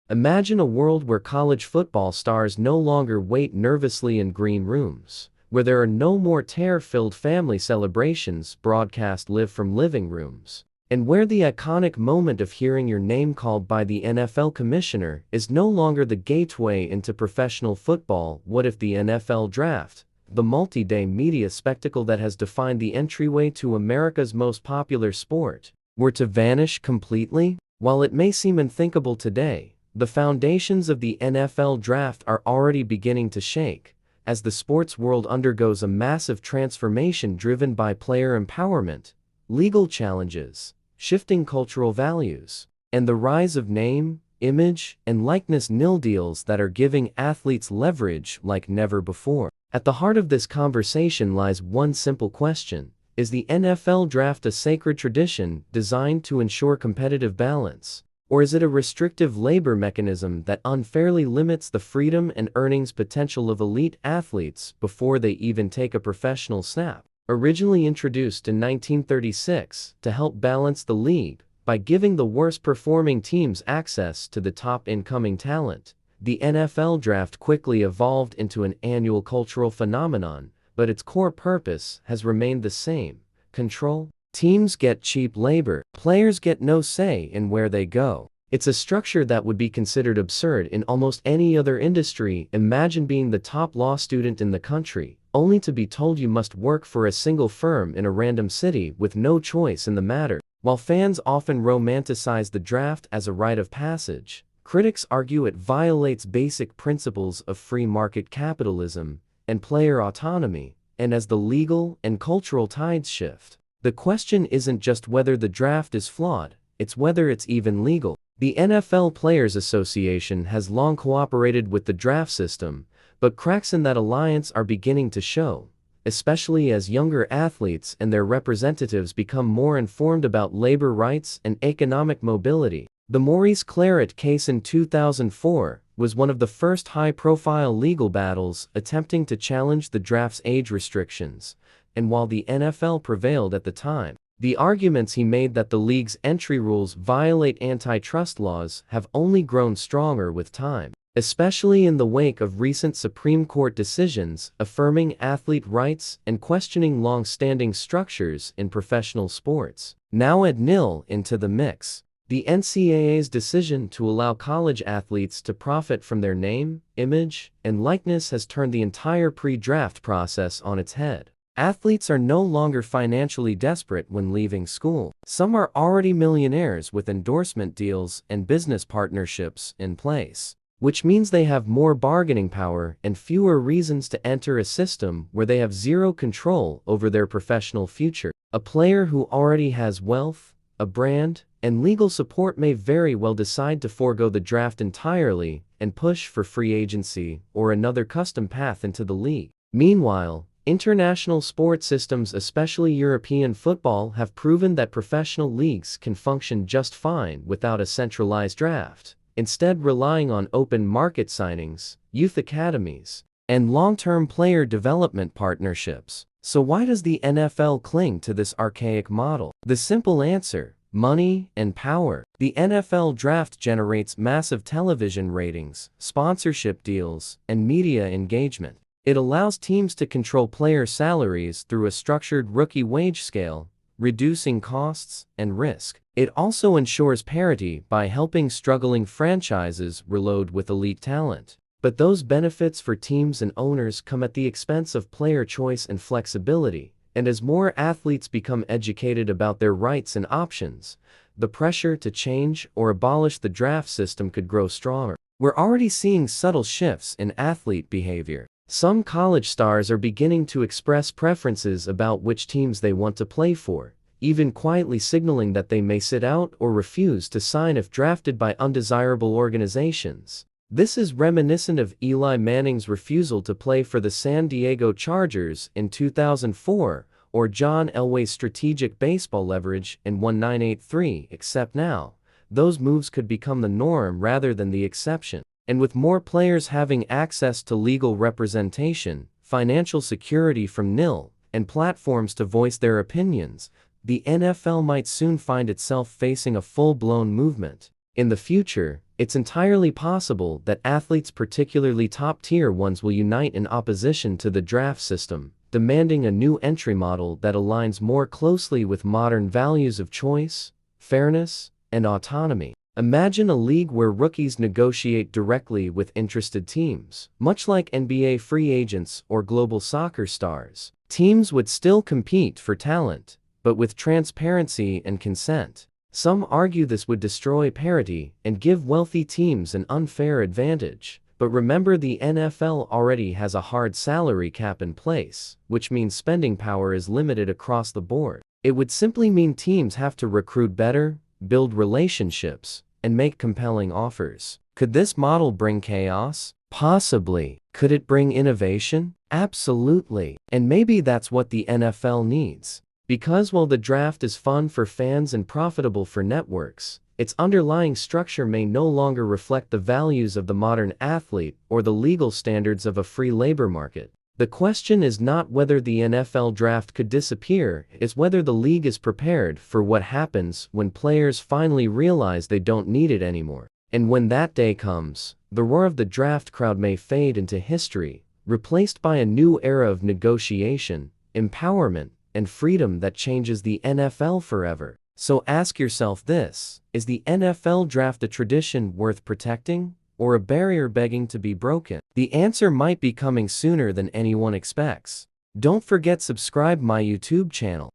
Imagine a world where college football stars no longer wait nervously in green rooms, where there are no more tear-filled family celebrations broadcast live from living rooms, and where the iconic moment of hearing your name called by the NFL commissioner is no longer the gateway into professional football. What if the NFL draft, the multi-day media spectacle that has defined the entryway to America's most popular sport, were to vanish completely? While it may seem unthinkable today, the foundations of the NFL draft are already beginning to shake, as the sports world undergoes a massive transformation driven by player empowerment, legal challenges, shifting cultural values, and the rise of name, image, and likeness NIL deals that are giving athletes leverage like never before. At the heart of this conversation lies one simple question: is the NFL draft a sacred tradition designed to ensure competitive balance, or is it a restrictive labor mechanism that unfairly limits the freedom and earnings potential of elite athletes before they even take a professional snap? Originally introduced in 1936 to help balance the league by giving the worst-performing teams access to the top incoming talent, the NFL draft quickly evolved into an annual cultural phenomenon, but its core purpose has remained the same: control. Teams get cheap labor, players get no say in where they go. It's a structure that would be considered absurd in almost any other industry. Imagine being the top law student in the country, only to be told you must work for a single firm in a random city with no choice in the matter. While fans often romanticize the draft as a rite of passage, critics argue it violates basic principles of free market capitalism and player autonomy. And as the legal and cultural tides shift, the question isn't just whether the draft is flawed, it's whether it's even legal. The NFL Players Association has long cooperated with the draft system, but cracks in that alliance are beginning to show, especially as younger athletes and their representatives become more informed about labor rights and economic mobility. The Maurice Claret case in 2004 was one of the first high-profile legal battles attempting to challenge the draft's age restrictions, and while the NFL prevailed at the time, the arguments he made that the league's entry rules violate antitrust laws have only grown stronger with time, especially in the wake of recent Supreme Court decisions affirming athlete rights and questioning long-standing structures in professional sports. Now add NIL into the mix. The NCAA's decision to allow college athletes to profit from their name, image, and likeness has turned the entire pre-draft process on its head. Athletes are no longer financially desperate when leaving school. Some are already millionaires with endorsement deals and business partnerships in place, which means they have more bargaining power and fewer reasons to enter a system where they have zero control over their professional future. A player who already has wealth, a brand, and legal support may very well decide to forego the draft entirely and push for free agency or another custom path into the league. Meanwhile, international sports systems, especially European football, have proven that professional leagues can function just fine without a centralized draft, instead relying on open market signings, youth academies, and long-term player development partnerships. So why does the NFL cling to this archaic model? The simple answer: money and power. The NFL draft generates massive television ratings, sponsorship deals, and media engagement. It allows teams to control player salaries through a structured rookie wage scale, reducing costs and risk. It also ensures parity by helping struggling franchises reload with elite talent. But those benefits for teams and owners come at the expense of player choice and flexibility. And as more athletes become educated about their rights and options, the pressure to change or abolish the draft system could grow stronger. We're already seeing subtle shifts in athlete behavior. Some college stars are beginning to express preferences about which teams they want to play for, even quietly signaling that they may sit out or refuse to sign if drafted by undesirable organizations. This is reminiscent of Eli Manning's refusal to play for the San Diego Chargers in 2004, or John Elway's strategic baseball leverage in 1983, except now, those moves could become the norm rather than the exception. And with more players having access to legal representation, financial security from NIL, and platforms to voice their opinions, the NFL might soon find itself facing a full-blown movement. In the future, It's entirely possible that athletes, particularly top-tier ones, will unite in opposition to the draft system, demanding a new entry model that aligns more closely with modern values of choice, fairness, and autonomy. Imagine a league where rookies negotiate directly with interested teams, much like NBA free agents or global soccer stars. Teams would still compete for talent, but with transparency and consent. Some argue this would destroy parity and give wealthy teams an unfair advantage. But remember, the NFL already has a hard salary cap in place, which means spending power is limited across the board. It would simply mean teams have to recruit better, build relationships, and make compelling offers. Could this model bring chaos? Possibly. Could it bring innovation? Absolutely. And maybe that's what the NFL needs. Because while the draft is fun for fans and profitable for networks, its underlying structure may no longer reflect the values of the modern athlete or the legal standards of a free labor market. The question is not whether the NFL draft could disappear, it's whether the league is prepared for what happens when players finally realize they don't need it anymore. And when that day comes, the roar of the draft crowd may fade into history, replaced by a new era of negotiation, empowerment, and freedom that changes the NFL forever. So ask yourself this: is the NFL draft a tradition worth protecting, or a barrier begging to be broken? The answer might be coming sooner than anyone expects. Don't forget, subscribe my YouTube channel.